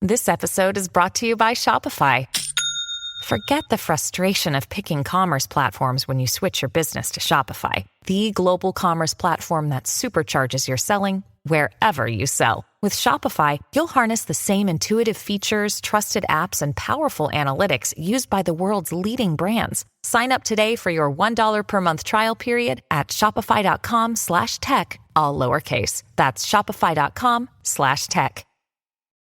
This episode is brought to you by Shopify. Forget the frustration of picking commerce platforms when you switch your business to Shopify, the global commerce platform that supercharges your selling wherever you sell. With Shopify, you'll harness the same intuitive features, trusted apps, and powerful analytics used by the world's leading brands. Sign up today for your $1 per month trial period at shopify.com/tech, all lowercase. That's shopify.com/tech.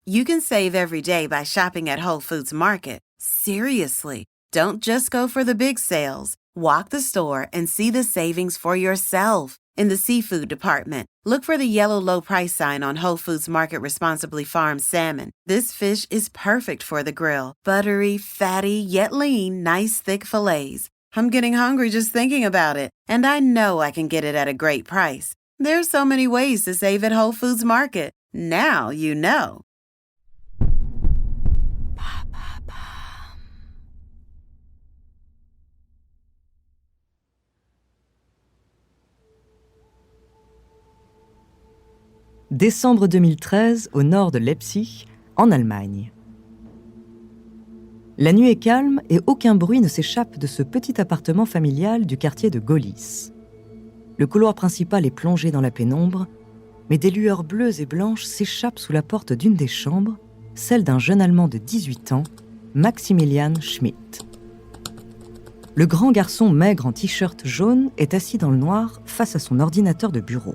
You can save every day by shopping at Whole Foods Market. Seriously, don't just go for the big sales. Walk the store and see the savings for yourself. In the seafood department, look for the yellow low price sign on Whole Foods Market Responsibly Farmed salmon. This fish is perfect for the grill. Buttery, fatty, yet lean, nice thick fillets. I'm getting hungry just thinking about it, and I know I can get it at a great price. There's so many ways to save at Whole Foods Market. Now you know. Décembre 2013, au nord de Leipzig, en Allemagne. La nuit est calme et aucun bruit ne s'échappe de ce petit appartement familial du quartier de Gohlis. Le couloir principal est plongé dans la pénombre, mais des lueurs bleues et blanches s'échappent sous la porte d'une des chambres, celle d'un jeune Allemand de 18 ans, Maximilian Schmidt. Le grand garçon maigre en t-shirt jaune est assis dans le noir face à son ordinateur de bureau.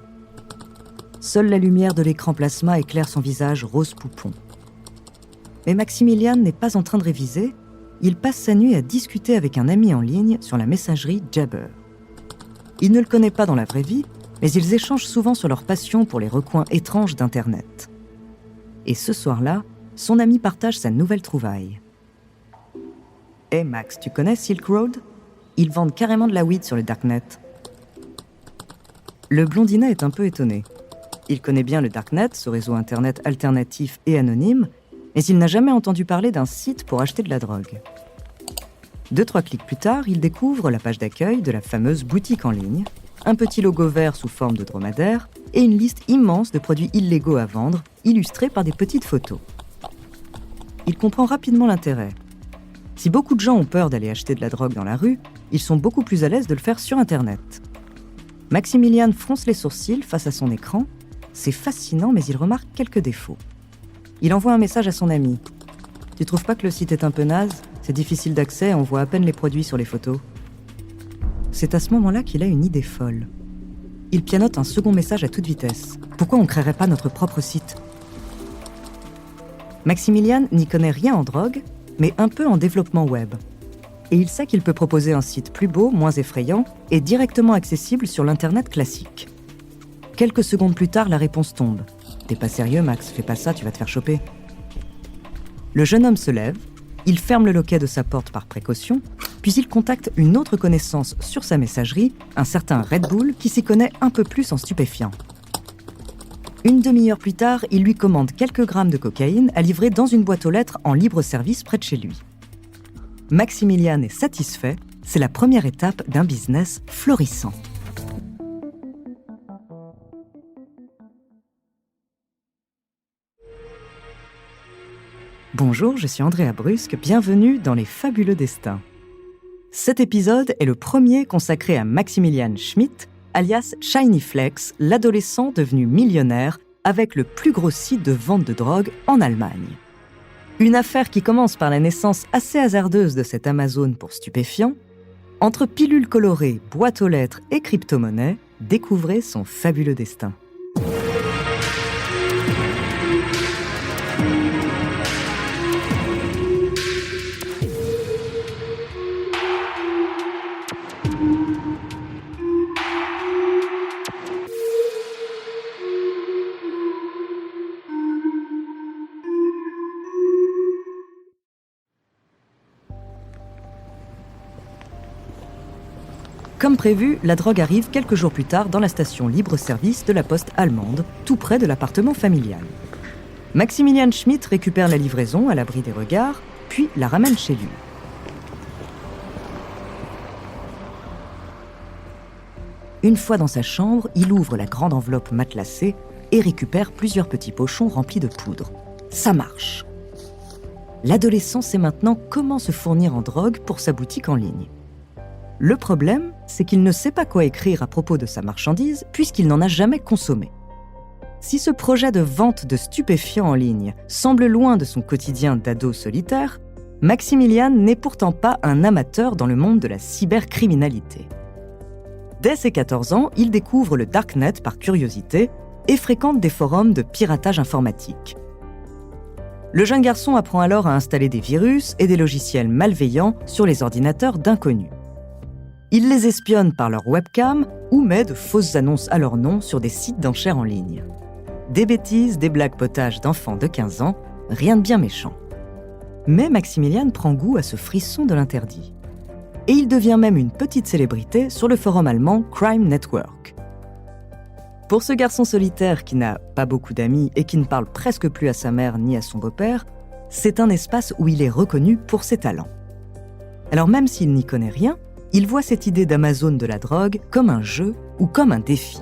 Seule la lumière de l'écran plasma éclaire son visage rose poupon. Mais Maximilian n'est pas en train de réviser, il passe sa nuit à discuter avec un ami en ligne sur la messagerie Jabber. Il ne le connaît pas dans la vraie vie, mais ils échangent souvent sur leur passion pour les recoins étranges d'Internet. Et ce soir-là, son ami partage sa nouvelle trouvaille. « Hey Max, tu connais Silk Road ? Ils vendent carrément de la weed sur le Darknet. » Le blondinet est un peu étonné. Il connaît bien le Darknet, ce réseau Internet alternatif et anonyme, mais il n'a jamais entendu parler d'un site pour acheter de la drogue. 2-3 clics plus tard, il découvre la page d'accueil de la fameuse boutique en ligne, un petit logo vert sous forme de dromadaire et une liste immense de produits illégaux à vendre, illustrés par des petites photos. Il comprend rapidement l'intérêt. Si beaucoup de gens ont peur d'aller acheter de la drogue dans la rue, ils sont beaucoup plus à l'aise de le faire sur Internet. Maximilian fronce les sourcils face à son écran. C'est fascinant, mais il remarque quelques défauts. Il envoie un message à son ami. « Tu trouves pas que le site est un peu naze ? C'est difficile d'accès, on voit à peine les produits sur les photos. » C'est à ce moment-là qu'il a une idée folle. Il pianote un second message à toute vitesse. Pourquoi on ne créerait pas notre propre site ? Maximilian n'y connaît rien en drogue, mais un peu en développement web. Et il sait qu'il peut proposer un site plus beau, moins effrayant, et directement accessible sur l'Internet classique. Quelques secondes plus tard, la réponse tombe. « T'es pas sérieux, Max, fais pas ça, tu vas te faire choper. » Le jeune homme se lève, il ferme le loquet de sa porte par précaution, puis il contacte une autre connaissance sur sa messagerie, un certain Red Bull qui s'y connaît un peu plus en stupéfiants. Une demi-heure plus tard, il lui commande quelques grammes de cocaïne à livrer dans une boîte aux lettres en libre service près de chez lui. Maximilian est satisfait, c'est la première étape d'un business florissant. Bonjour, je suis Andrea Brusque, bienvenue dans Les Fabuleux Destins. Cet épisode est le premier consacré à Maximilian Schmidt, alias Shiny Flex, l'adolescent devenu millionnaire avec le plus gros site de vente de drogue en Allemagne. Une affaire qui commence par la naissance assez hasardeuse de cette Amazone pour stupéfiants. Entre pilules colorées, boîtes aux lettres et crypto-monnaies, découvrez son fabuleux destin. Comme prévu, la drogue arrive quelques jours plus tard dans la station libre-service de la poste allemande, tout près de l'appartement familial. Maximilian Schmidt récupère la livraison à l'abri des regards, puis la ramène chez lui. Une fois dans sa chambre, il ouvre la grande enveloppe matelassée et récupère plusieurs petits pochons remplis de poudre. Ça marche. l'adolescent sait maintenant comment se fournir en drogue pour sa boutique en ligne. Le problème, c'est qu'il ne sait pas quoi écrire à propos de sa marchandise puisqu'il n'en a jamais consommé. Si ce projet de vente de stupéfiants en ligne semble loin de son quotidien d'ado solitaire, Maximilian n'est pourtant pas un amateur dans le monde de la cybercriminalité. Dès ses 14 ans, il découvre le Darknet par curiosité et fréquente des forums de piratage informatique. Le jeune garçon apprend alors à installer des virus et des logiciels malveillants sur les ordinateurs d'inconnus. Il les espionne par leur webcam ou met de fausses annonces à leur nom sur des sites d'enchères en ligne. Des bêtises, des blagues potages d'enfants de 15 ans, rien de bien méchant. Mais Maximilian prend goût à ce frisson de l'interdit. Et il devient même une petite célébrité sur le forum allemand Crime Network. Pour ce garçon solitaire qui n'a pas beaucoup d'amis et qui ne parle presque plus à sa mère ni à son beau-père, c'est un espace où il est reconnu pour ses talents. Alors même s'il n'y connaît rien, il voit cette idée d'Amazon de la drogue comme un jeu ou comme un défi.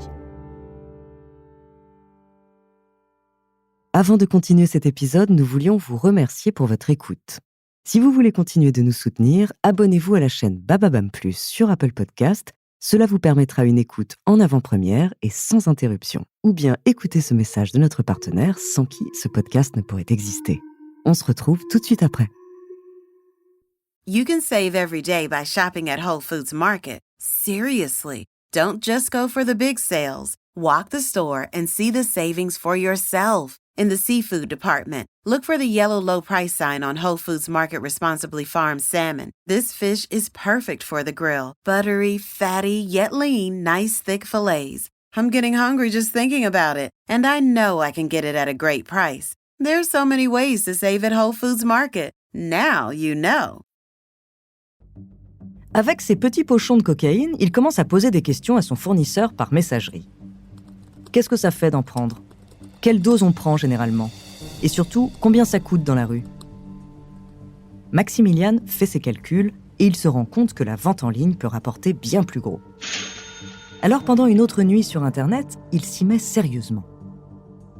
Avant de continuer cet épisode, nous voulions vous remercier pour votre écoute. Si vous voulez continuer de nous soutenir, abonnez-vous à la chaîne Bababam Plus sur Apple Podcast. Cela vous permettra une écoute en avant-première et sans interruption. Ou bien écoutez ce message de notre partenaire sans qui ce podcast ne pourrait exister. On se retrouve tout de suite après. You can save every day by shopping at Whole Foods Market. Seriously, don't just go for the big sales. Walk the store and see the savings for yourself. In the seafood department, look for the yellow low price sign on Whole Foods Market Responsibly Farmed salmon. This fish is perfect for the grill. Buttery, fatty, yet lean, nice thick fillets. I'm getting hungry just thinking about it. And I know I can get it at a great price. There's so many ways to save at Whole Foods Market. Now you know. Avec ses petits pochons de cocaïne, il commence à poser des questions à son fournisseur par messagerie. Qu'est-ce que ça fait d'en prendre ? Quelle dose on prend généralement ? Et surtout, combien ça coûte dans la rue ? Maximilian fait ses calculs et il se rend compte que la vente en ligne peut rapporter bien plus gros. Alors pendant une autre nuit sur Internet, il s'y met sérieusement.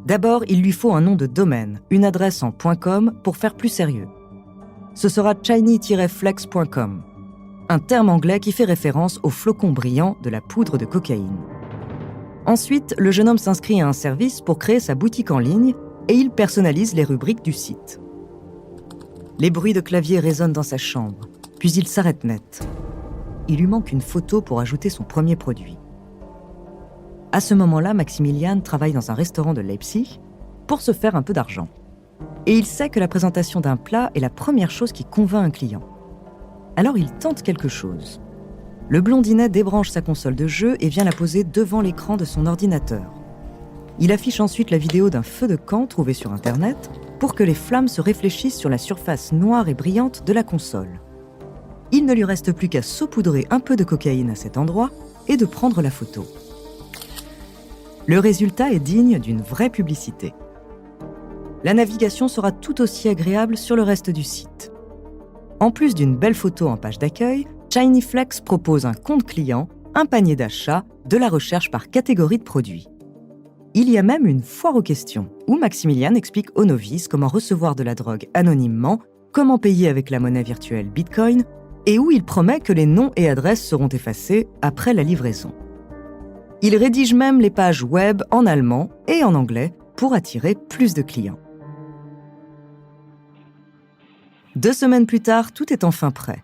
D'abord, il lui faut un nom de domaine, une adresse en .com pour faire plus sérieux. Ce sera shiny-flex.com, un terme anglais qui fait référence au flocon brillant de la poudre de cocaïne. Ensuite, le jeune homme s'inscrit à un service pour créer sa boutique en ligne et il personnalise les rubriques du site. Les bruits de clavier résonnent dans sa chambre, puis il s'arrête net. Il lui manque une photo pour ajouter son premier produit. À ce moment-là, Maximilian travaille dans un restaurant de Leipzig pour se faire un peu d'argent. Et il sait que la présentation d'un plat est la première chose qui convainc un client. Alors il tente quelque chose. Le blondinet débranche sa console de jeu et vient la poser devant l'écran de son ordinateur. Il affiche ensuite la vidéo d'un feu de camp trouvé sur Internet pour que les flammes se réfléchissent sur la surface noire et brillante de la console. Il ne lui reste plus qu'à saupoudrer un peu de cocaïne à cet endroit et de prendre la photo. Le résultat est digne d'une vraie publicité. La navigation sera tout aussi agréable sur le reste du site. En plus d'une belle photo en page d'accueil, ShinyFlex propose un compte client, un panier d'achat, de la recherche par catégorie de produits. Il y a même une foire aux questions, où Maximilian explique aux novices comment recevoir de la drogue anonymement, comment payer avec la monnaie virtuelle Bitcoin, et où il promet que les noms et adresses seront effacés après la livraison. Il rédige même les pages web en allemand et en anglais pour attirer plus de clients. 2 semaines plus tard, tout est enfin prêt.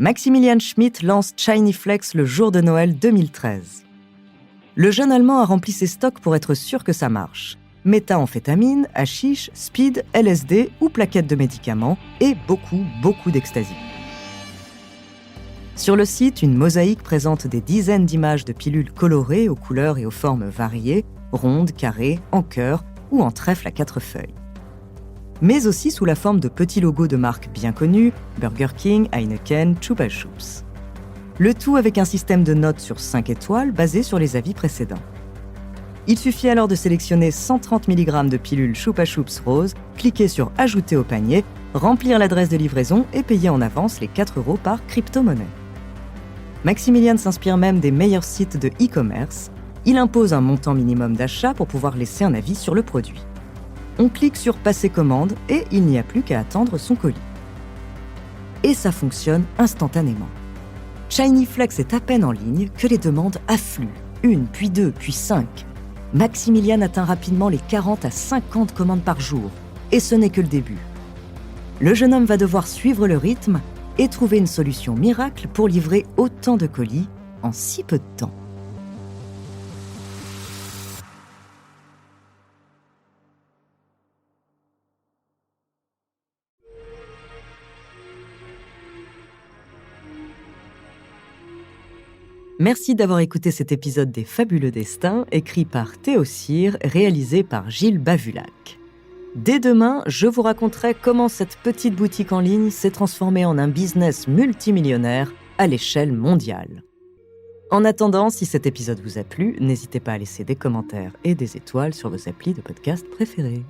Maximilian Schmidt lance ShinyFlex le jour de Noël 2013. Le jeune Allemand a rempli ses stocks pour être sûr que ça marche. Méthamphétamine, hashish, speed, LSD ou plaquettes de médicaments et beaucoup d'ecstasy. Sur le site, une mosaïque présente des dizaines d'images de pilules colorées aux couleurs et aux formes variées, rondes, carrées, en cœur ou en trèfle à 4 feuilles. Mais aussi sous la forme de petits logos de marques bien connues, Burger King, Heineken, Chupa Chups. Le tout avec un système de notes sur 5 étoiles basé sur les avis précédents. Il suffit alors de sélectionner 130 mg de pilules Chupa Chups rose, cliquer sur « Ajouter au panier », remplir l'adresse de livraison et payer en avance les 4 € par crypto-monnaie. Maximilian s'inspire même des meilleurs sites de e-commerce. Il impose un montant minimum d'achat pour pouvoir laisser un avis sur le produit. On clique sur « Passer commande » et il n'y a plus qu'à attendre son colis. Et ça fonctionne instantanément. Shiny Flex est à peine en ligne que les demandes affluent. 1, puis 2, puis 5. Maximilian atteint rapidement les 40 à 50 commandes par jour. Et ce n'est que le début. Le jeune homme va devoir suivre le rythme et trouver une solution miracle pour livrer autant de colis en si peu de temps. Merci d'avoir écouté cet épisode des Fabuleux Destins, écrit par Théo Cyr, réalisé par Gilles Bavulac. Dès demain, je vous raconterai comment cette petite boutique en ligne s'est transformée en un business multimillionnaire à l'échelle mondiale. En attendant, si cet épisode vous a plu, n'hésitez pas à laisser des commentaires et des étoiles sur vos applis de podcast préférés.